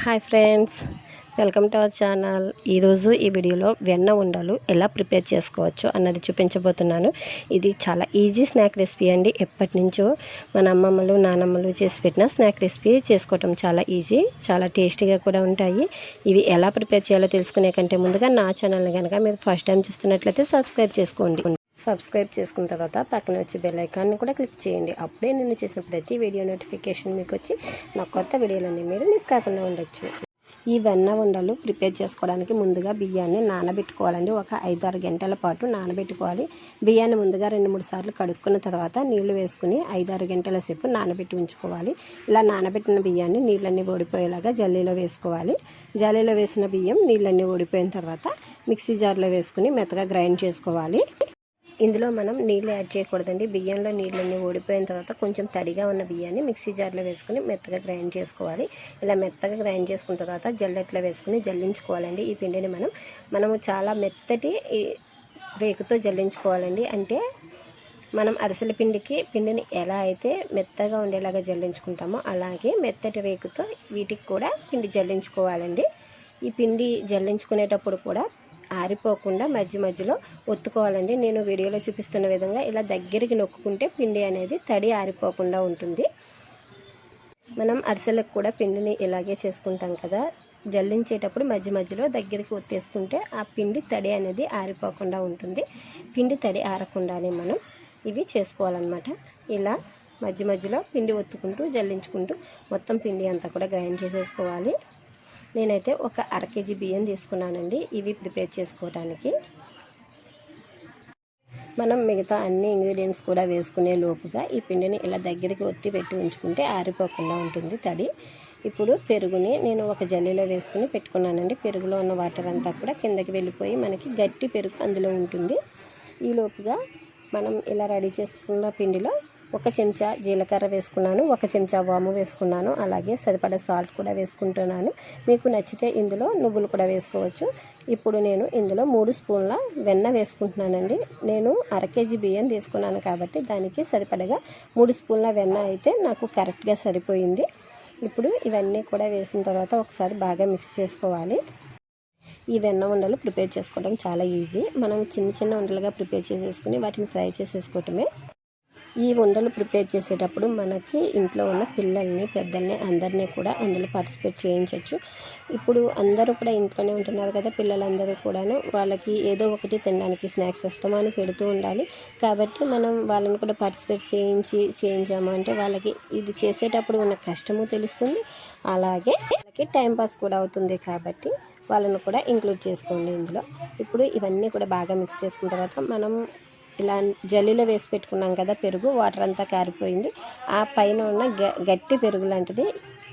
Hi friends, welcome to our channel. ఈరోజు ఈ వీడియోలో వెన్న ఉండలు ఎలా ప్రిపేర్ చేసుకోవచ్చు అన్నది చూపించబోతున్నాను. ఇది చాలా ఈజీ స్నాక్ రెసిపీ అండి. ఎప్పటి నుంచో మన అమ్మమ్మలు నానమ్మలు చేసి పెట్టిన స్నాక్ రెసిపీ చేసుకోవటం చాలా ఈజీ, చాలా టేస్టీగా కూడా ఉంటాయి. ఇవి ఎలా ప్రిపేర్ చేయాలో తెలుసుకునే కంటే ముందుగా నా ఛానల్ని కనుక మీరు ఫస్ట్ టైం చూస్తున్నట్లయితే సబ్స్క్రైబ్ చేసుకోండి. సబ్స్క్రైబ్ చేసుకున్న తర్వాత పక్కన వచ్చి బెల్ ఐకాన్ని కూడా క్లిక్ చేయండి. అప్పుడే నేను చేసిన ప్రతి వీడియో నోటిఫికేషన్ మీకు వచ్చి నా కొత్త వీడియోలన్నీ మీరు మిస్ కాకుండా ఉండొచ్చు. ఈ వెన్న ఉండలు ప్రిపేర్ చేసుకోవడానికి ముందుగా బియ్యాన్ని నానబెట్టుకోవాలండి. ఒక 5-6 గంటల పాటు నానబెట్టుకోవాలి. బియ్యాన్ని ముందుగా 2-3 సార్లు కడుక్కున్న తర్వాత నీళ్లు వేసుకుని 5-6 గంటల సేపు నానబెట్టి ఉంచుకోవాలి. ఇలా నానబెట్టిన బియ్యాన్ని నీళ్ళన్నీ ఓడిపోయేలాగా జల్లీలో వేసుకోవాలి. జల్లీలో వేసిన బియ్యం నీళ్ళన్నీ ఓడిపోయిన తర్వాత మిక్సీ జార్లో వేసుకుని మెత్తగా గ్రైండ్ చేసుకోవాలి. ఇందులో మనం నీళ్ళు యాడ్ చేయకూడదండి. బియ్యంలో నీళ్ళన్నీ ఓడిపోయిన తర్వాత కొంచెం తడిగా ఉన్న బియ్యాన్ని మిక్సీ జార్లో వేసుకుని మెత్తగా గ్రైండ్ చేసుకోవాలి. ఇలా మెత్తగా గ్రైండ్ చేసుకున్న తర్వాత జల్లెట్లో వేసుకుని జల్లించుకోవాలండి. ఈ పిండిని మనము చాలా మెత్తటి రేకుతో జల్లించుకోవాలండి. అంటే మనం అరిసెల పిండిని ఎలా అయితే మెత్తగా ఉండేలాగా జల్లించుకుంటామో అలాగే మెత్తటి రేకుతో వీటికి కూడా పిండి జల్లించుకోవాలండి. ఈ పిండి జల్లించుకునేటప్పుడు కూడా ఆరిపోకుండా మధ్యలో ఒత్తుకోవాలండి. నేను వీడియోలో చూపిస్తున్న విధంగా ఇలా దగ్గరికి నొక్కుంటే పిండి అనేది తడి ఆరిపోకుండా ఉంటుంది. మనం అరిసెలకు కూడా పిండిని ఇలాగే చేసుకుంటాం కదా. జల్లించేటప్పుడు మధ్యలో దగ్గరికి ఒత్తేసుకుంటే ఆ పిండి తడి అనేది ఆరిపోకుండా ఉంటుంది. పిండి తడి ఆరకుండానే మనం ఇవి చేసుకోవాలన్నమాట. ఇలా మధ్యలో పిండి ఒత్తుకుంటూ జల్లించుకుంటూ మొత్తం పిండి అంతా కూడా గ్రైండ్ చేసేసుకోవాలి. నేనైతే ఒక 1/2 kg బియ్యం తీసుకున్నానండి ఇవి ప్రిపేర్ చేసుకోవడానికి. మనం మిగతా అన్ని ఇంగ్రీడియంట్స్ కూడా వేసుకునే లోపుగా ఈ పిండిని ఇలా దగ్గరికి ఒత్తి పెట్టి ఉంచుకుంటే ఆరిపోకుండా ఉంటుంది తడి. ఇప్పుడు పెరుగుని నేను ఒక జల్లీలో వేసుకుని పెట్టుకున్నానండి. పెరుగులో ఉన్న వాటర్ అంతా కూడా కిందకి వెళ్ళిపోయి మనకి గట్టి పెరుగు అందులో ఉంటుంది. ఈ లోపుగా మనం ఇలా రెడీ చేసుకున్న పిండిలో 1 చెంచా జీలకర్ర వేసుకున్నాను, 1 చెంచా వాము వేసుకున్నాను, అలాగే సరిపడా సాల్ట్ కూడా వేసుకుంటున్నాను. మీకు నచ్చితే ఇందులో నువ్వులు కూడా వేసుకోవచ్చు. ఇప్పుడు నేను ఇందులో 3 స్పూన్ల వెన్న వేసుకుంటున్నానండి. నేను 1/2 kg బియ్యం తీసుకున్నాను కాబట్టి దానికి సరిపడగా 3 స్పూన్ల వెన్న అయితే నాకు కరెక్ట్గా సరిపోయింది. ఇప్పుడు ఇవన్నీ కూడా వేసిన తర్వాత ఒకసారి బాగా మిక్స్ చేసుకోవాలి. ఈ వెన్న ఉండలు ప్రిపేర్ చేసుకోవడం చాలా ఈజీ. మనం చిన్న ఉండలుగా ప్రిపేర్ చేసేసుకుని వాటిని ఫ్రై చేసేసుకోవటమే. ఈ ఉండలు ప్రిపేర్ చేసేటప్పుడు మనకి ఇంట్లో ఉన్న పిల్లల్ని పెద్దల్ని అందరినీ కూడా అందులో పార్టిసిపేట్ చేయించవచ్చు. ఇప్పుడు అందరూ కూడా ఇంట్లోనే ఉంటున్నారు కదా, పిల్లలందరూ కూడాను వాళ్ళకి ఏదో ఒకటి తినడానికి స్నాక్స్ ఇస్తామని పెడుతూ ఉండాలి. కాబట్టి మనం వాళ్ళని కూడా పార్టిసిపేట్ చేయించాము అంటే వాళ్ళకి ఇది చేసేటప్పుడు ఉన్న కష్టము తెలుస్తుంది, అలాగే వాళ్ళకి టైంపాస్ కూడా అవుతుంది. కాబట్టి వాళ్ళను కూడా ఇంక్లూడ్ చేసుకోండి ఇందులో. ఇప్పుడు ఇవన్నీ కూడా బాగా మిక్స్ చేసుకున్న తర్వాత మనం ఇలా జల్లీలో వేసి పెట్టుకున్నాం కదా పెరుగు, వాటర్ అంతా కారిపోయింది. ఆ పైన ఉన్న గట్టి పెరుగు లాంటిది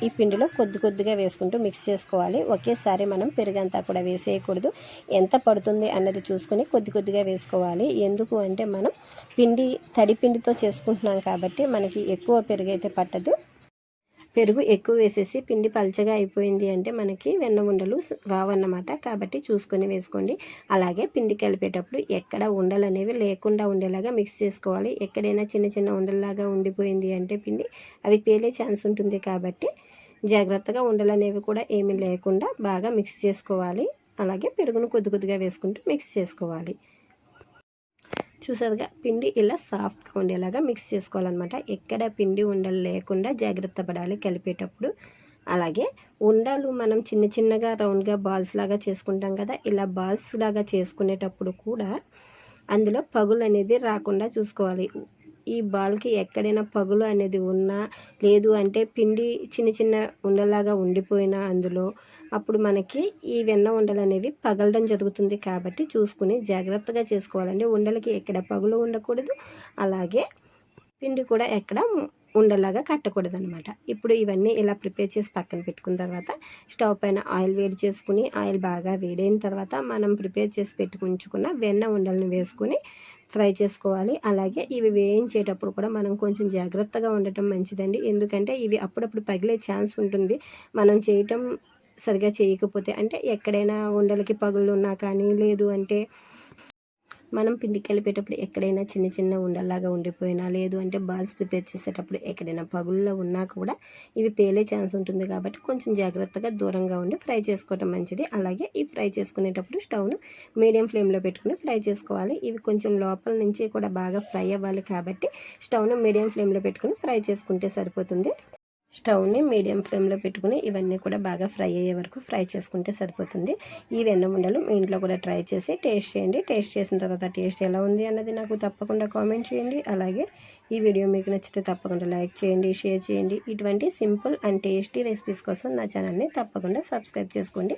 ఈ పిండిలో కొద్దిగా వేసుకుంటూ మిక్స్ చేసుకోవాలి. ఒకేసారి మనం పెరుగు అంతా కూడా వేసేయకూడదు. ఎంత పడుతుంది అన్నది చూసుకొని కొద్దిగా వేసుకోవాలి. ఎందుకు అంటే మనం తడి పిండితో చేసుకుంటున్నాం కాబట్టి మనకి ఎక్కువ పెరుగు అయితే పట్టదు. పెరుగు ఎక్కువ వేసేసి పిండి పల్చగా అయిపోయింది అంటే మనకి వెన్న ఉండలు రావన్నమాట. కాబట్టి చూసుకొని వేసుకోండి. అలాగే పిండి కలిపేటప్పుడు ఎక్కడ ఉండలు అనేవి లేకుండా ఉండేలాగా మిక్స్ చేసుకోవాలి. ఎక్కడైనా చిన్న ఉండల్లాగా ఉండిపోయింది అంటే పిండి అవి పేలే ఛాన్స్ ఉంటుంది. కాబట్టి జాగ్రత్తగా ఉండలు అనేవి కూడా ఏమీ లేకుండా బాగా మిక్స్ చేసుకోవాలి. అలాగే పెరుగును కొద్దిగా వేసుకుంటూ మిక్స్ చేసుకోవాలి. చూసారుగా, పిండి ఇలా సాఫ్ట్గా ఉండేలాగా మిక్స్ చేసుకోవాలన్నమాట. ఎక్కడ పిండి ఉండలు లేకుండా జాగ్రత్త పడాలి కలిపేటప్పుడు. అలాగే ఉండలు మనం చిన్నగా రౌండ్గా బాల్స్ లాగా చేసుకుంటాం కదా, ఇలా బాల్స్ లాగా చేసుకునేటప్పుడు కూడా అందులో పగులు అనేది రాకుండా చూసుకోవాలి. ఈ బాల్కి ఎక్కడైనా పగులు అనేది ఉన్నా, లేదు అంటే పిండి చిన్న ఉండలాగా ఉండిపోయినా అందులో, అప్పుడు మనకి ఈ వెన్న ఉండలు అనేవి పగలడం జరుగుతుంది. కాబట్టి చూసుకుని జాగ్రత్తగా చేసుకోవాలండి. ఉండలకి ఎక్కడ పగులు ఉండకూడదు, అలాగే పిండి కూడా ఎక్కడ ఉండలాగా కట్టకూడదు అనమాట. ఇప్పుడు ఇవన్నీ ఇలా ప్రిపేర్ చేసి పక్కన పెట్టుకున్న తర్వాత స్టవ్ పైన ఆయిల్ వేడి చేసుకుని, ఆయిల్ బాగా వేడైన తర్వాత మనం ప్రిపేర్ చేసి పెట్టుకుంచుకున్న వెన్న ఉండలను వేసుకుని ఫ్రై చేసుకోవాలి. అలాగే ఇవి వేయించేటప్పుడు కూడా మనం కొంచెం జాగ్రత్తగా ఉండటం మంచిదండి. ఎందుకంటే ఇవి అప్పుడప్పుడు పగిలే ఛాన్స్ ఉంటుంది మనం చేయటం సరిగా చేయకపోతే. అంటే ఎక్కడైనా ఉండలకి పగులు ఉన్నా కానీ, లేదు అంటే మనం పిండి కలిపేటప్పుడు ఎక్కడైనా చిన్న చిన్న ఉండల్లాగా ఉండిపోయినా, లేదు అంటే బాల్స్ ప్రిపేర్ చేసేటప్పుడు ఎక్కడైనా పగుల్లో ఉన్నా కూడా ఇవి పేలే ఛాన్స్ ఉంటుంది. కాబట్టి కొంచెం జాగ్రత్తగా దూరంగా ఉండి ఫ్రై చేసుకోవడం మంచిది. అలాగే ఈ ఫ్రై చేసుకునేటప్పుడు స్టవ్ను మీడియం ఫ్లేమ్లో పెట్టుకుని ఫ్రై చేసుకోవాలి. ఇవి కొంచెం లోపల నుంచి కూడా బాగా ఫ్రై అవ్వాలి కాబట్టి స్టవ్ను మీడియం ఫ్లేమ్లో పెట్టుకుని ఫ్రై చేసుకుంటే సరిపోతుంది. స్టవ్ని మీడియం ఫ్లేమ్లో పెట్టుకుని ఇవన్నీ కూడా బాగా ఫ్రై అయ్యే వరకు ఫ్రై చేసుకుంటే సరిపోతుంది. ఈ వెన్నముండలు మీ ఇంట్లో కూడా ట్రై చేసి టేస్ట్ చేయండి. టేస్ట్ చేసిన తర్వాత టేస్ట్ ఎలా ఉంది అన్నది నాకు తప్పకుండా కామెంట్ చేయండి. అలాగే ఈ వీడియో మీకు నచ్చితే తప్పకుండా లైక్ చేయండి, షేర్ చేయండి. ఇటువంటి సింపుల్ అండ్ టేస్టీ రెసిపీస్ కోసం నా ఛానల్ని తప్పకుండా సబ్స్క్రైబ్ చేసుకోండి.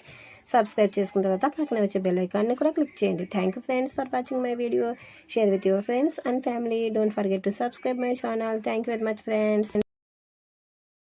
సబ్స్క్రైబ్ చేసుకున్న తర్వాత పక్కన వచ్చే బెల్ ఐకాన్ని కూడా క్లిక్ చేయండి. Thank you friends for watching my video. Share with your friends and family. Don't forget to subscribe my channel. Thank you very much friends.